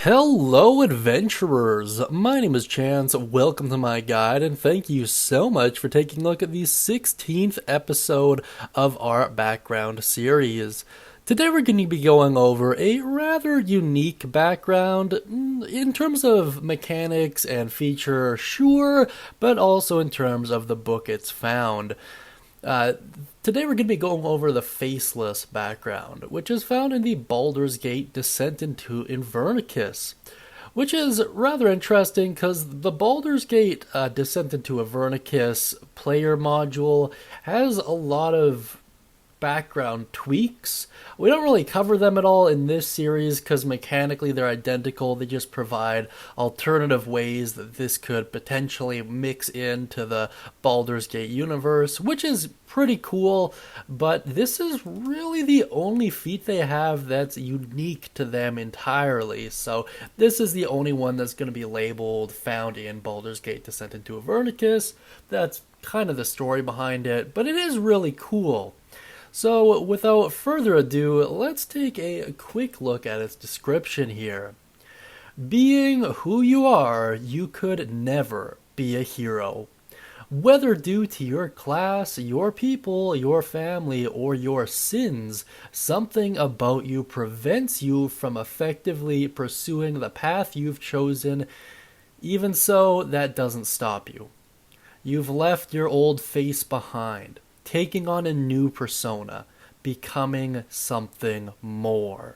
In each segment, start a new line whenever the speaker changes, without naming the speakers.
Hello, adventurers! My name is Chance. Welcome to my guide, and thank you so much for taking a look at the 16th episode of our background series. Today, we're going to be going over a rather unique background in terms of mechanics and feature, sure, but also in terms of the book it's found. Today we're going to be going over the Faceless background, which is found in the Baldur's Gate Descent into Invernicus, which is rather interesting because the Baldur's Gate Descent into Invernicus player module has a lot of background tweaks. We don't really cover them at all in this series because mechanically they're identical. They just provide alternative ways that this could potentially mix into the Baldur's Gate universe, which is pretty cool, but this is really the only feat they have that's unique to them entirely. So this is the only one that's going to be labeled found in Baldur's Gate Descent into Invernicus. That's kind of the story behind it, but it is really cool. So, without further ado, let's take a quick look at its description here. Being who you are, you could never be a hero. Whether due to your class, your people, your family, or your sins, something about you prevents you from effectively pursuing the path you've chosen. Even so, that doesn't stop you. You've left your old face behind, taking on a new persona, becoming something more.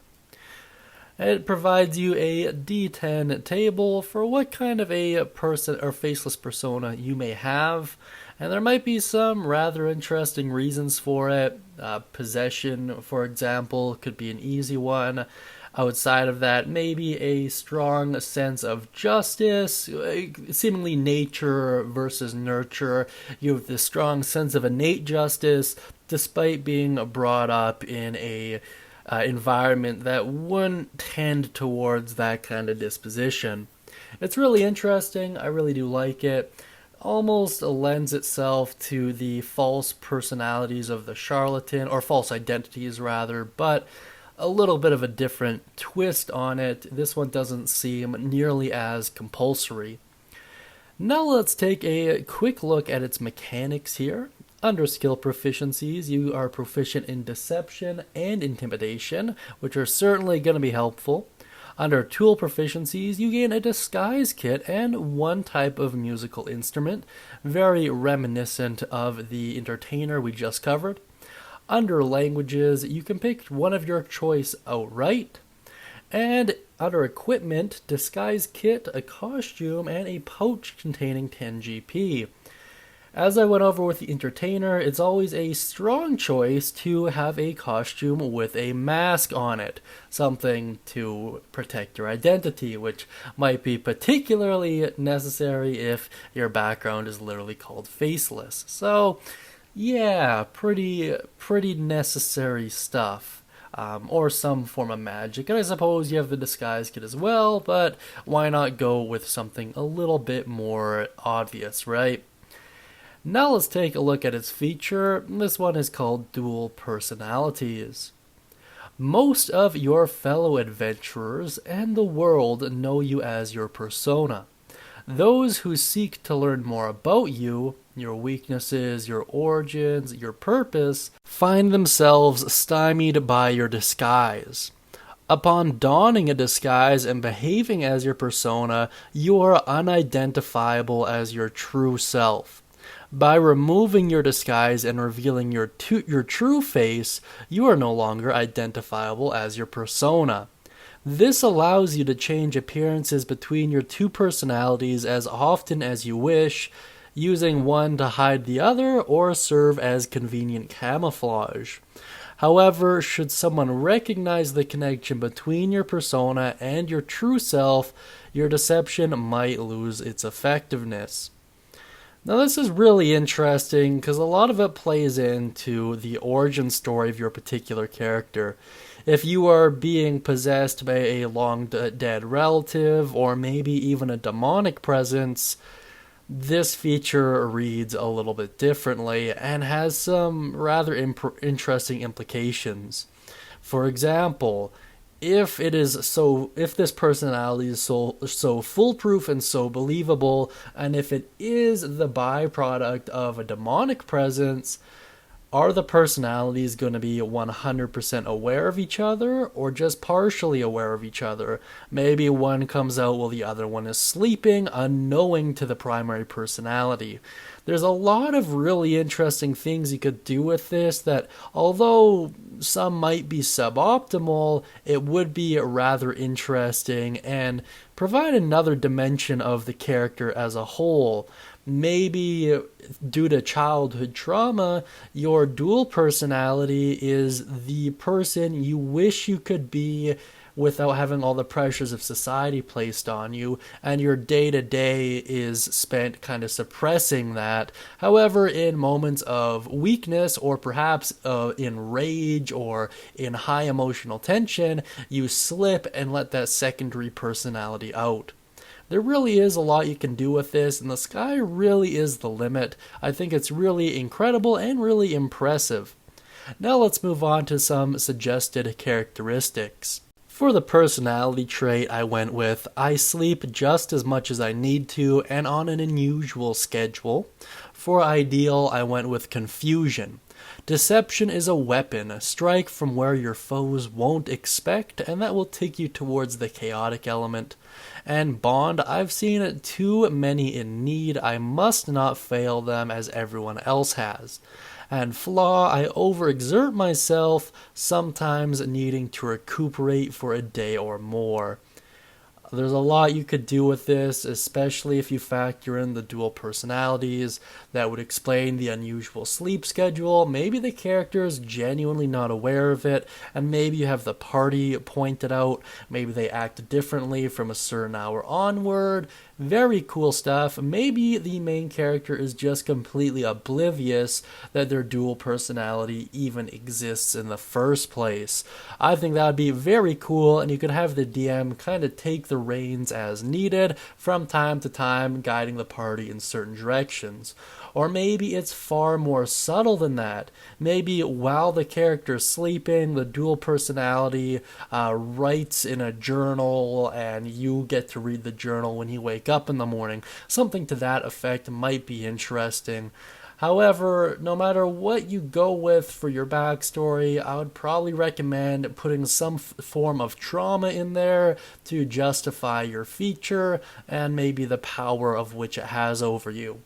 It provides you a D10 table for what kind of a person or faceless persona you may have, and there might be some rather interesting reasons for it. Possession, for example, could be an easy one. Outside of that, maybe a strong sense of justice, seemingly nature versus nurture. You have this strong sense of innate justice, despite being brought up in a environment that wouldn't tend towards that kind of disposition. It's really interesting. I really do like it. Almost lends itself to the false personalities of the charlatan, or false identities rather, but a little bit of a different twist on it. This one doesn't seem nearly as compulsory. Now let's take a quick look at its mechanics here. Under skill proficiencies, you are proficient in deception and intimidation, which are certainly going to be helpful. Under tool proficiencies, you gain a disguise kit and one type of musical instrument, very reminiscent of the entertainer we just covered. Under languages, you can pick one of your choice outright. And under equipment, disguise kit, a costume, and a pouch containing 10 GP. As I went over with the entertainer, it's always a strong choice to have a costume with a mask on it, something to protect your identity, which might be particularly necessary if your background is literally called Faceless. So, yeah, pretty necessary stuff. Or some form of magic. And I suppose you have the disguise kit as well, but why not go with something a little bit more obvious, right? Now let's take a look at its feature. This one is called Dual Personalities. Most of your fellow adventurers and the world know you as your persona. Those who seek to learn more about you, your weaknesses, your origins, your purpose, find themselves stymied by your disguise. Upon donning a disguise and behaving as your persona, you are unidentifiable as your true self. By removing your disguise and revealing your true face, you are no longer identifiable as your persona. This allows you to change appearances between your two personalities as often as you wish, using one to hide the other or serve as convenient camouflage. However, should someone recognize the connection between your persona and your true self, your deception might lose its effectiveness. Now this is really interesting because a lot of it plays into the origin story of your particular character. If you are being possessed by a long dead relative or maybe even a demonic presence, this feature reads a little bit differently and has some rather interesting implications. For example, if this personality is so foolproof and so believable, and if it is the byproduct of a demonic presence, are the personalities going to be 100% aware of each other, or just partially aware of each other? Maybe one comes out while the other one is sleeping, unknowing to the primary personality. There's a lot of really interesting things you could do with this that, although some might be suboptimal, it would be rather interesting and provide another dimension of the character as a whole. Maybe due to childhood trauma, your dual personality is the person you wish you could be without having all the pressures of society placed on you, and your day-to-day is spent kind of suppressing that. However, in moments of weakness, or perhaps in rage or in high emotional tension, you slip and let that secondary personality out. There really is a lot you can do with this, and the sky really is the limit. I think it's really incredible and really impressive. Now let's move on to some suggested characteristics. For the personality trait, I went with, I sleep just as much as I need to and on an unusual schedule. For ideal, I went with confusion. Deception is a weapon. Strike from where your foes won't expect, and that will take you towards the chaotic element. And bond, I've seen too many in need. I must not fail them as everyone else has. And flaw, I overexert myself, sometimes needing to recuperate for a day or more. There's a lot you could do with this, especially if you factor in the dual personalities. That would explain the unusual sleep schedule. Maybe the character is genuinely not aware of it, and maybe you have the party pointed out. Maybe they act differently from a certain hour onward. Very cool stuff. Maybe the main character is just completely oblivious that their dual personality even exists in the first place. I think that would be very cool, and you could have the DM kind of take the reins as needed from time to time, guiding the party in certain directions. Or maybe it's far more subtle than that. Maybe while the character's sleeping, the dual personality writes in a journal, and you get to read the journal when you wake up in the morning. Something to that effect might be interesting. However, no matter what you go with for your backstory, I would probably recommend putting some form of trauma in there to justify your feature and maybe the power of which it has over you.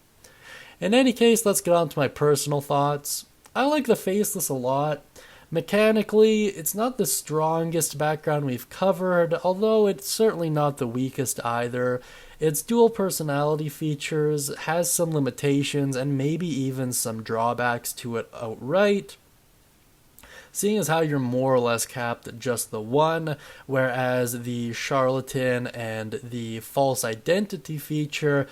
In any case, let's get on to my personal thoughts. I like the Faceless a lot. Mechanically, it's not the strongest background we've covered, although it's certainly not the weakest either. Its dual personality features has some limitations and maybe even some drawbacks to it outright. Seeing as how you're more or less capped at just the one, whereas the charlatan and the false identity feature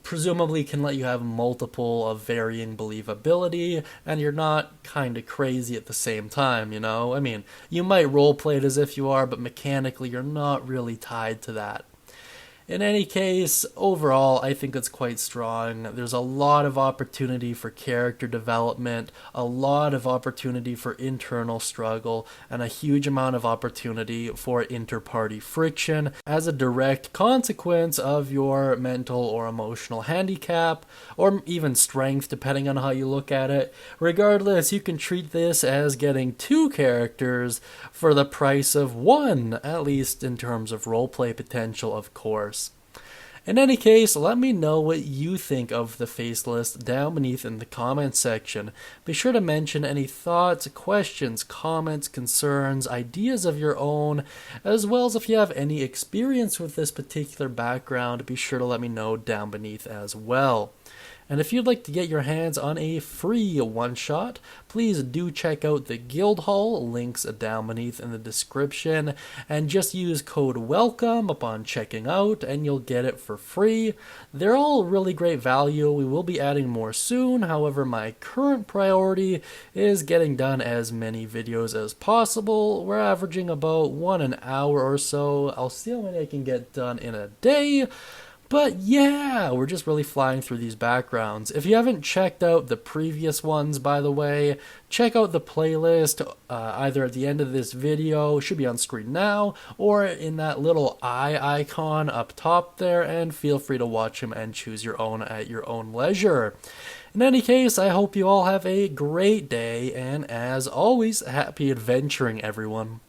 presumably can let you have multiple of varying believability, and you're not kind of crazy at the same time, you know? I mean, you might roleplay it as if you are, but mechanically you're not really tied to that. In any case, overall, I think it's quite strong. There's a lot of opportunity for character development, a lot of opportunity for internal struggle, and a huge amount of opportunity for inter-party friction as a direct consequence of your mental or emotional handicap, or even strength, depending on how you look at it. Regardless, you can treat this as getting two characters for the price of one, at least in terms of roleplay potential, of course. In any case, let me know what you think of the Faceless down beneath in the comments section. Be sure to mention any thoughts, questions, comments, concerns, ideas of your own, as well as if you have any experience with this particular background, be sure to let me know down beneath as well. And if you'd like to get your hands on a free one-shot, please do check out the Guildhall, links down beneath in the description, and just use code WELCOME upon checking out, and you'll get it for free. They're all really great value. We will be adding more soon, however my current priority is getting done as many videos as possible. We're averaging about 1 an hour or so. I'll see how many I can get done in a day. But yeah, we're just really flying through these backgrounds. If you haven't checked out the previous ones, by the way, check out the playlist either at the end of this video, should be on screen now, or in that little eye icon up top there, and feel free to watch them and choose your own at your own leisure. In any case, I hope you all have a great day, and as always, happy adventuring, everyone.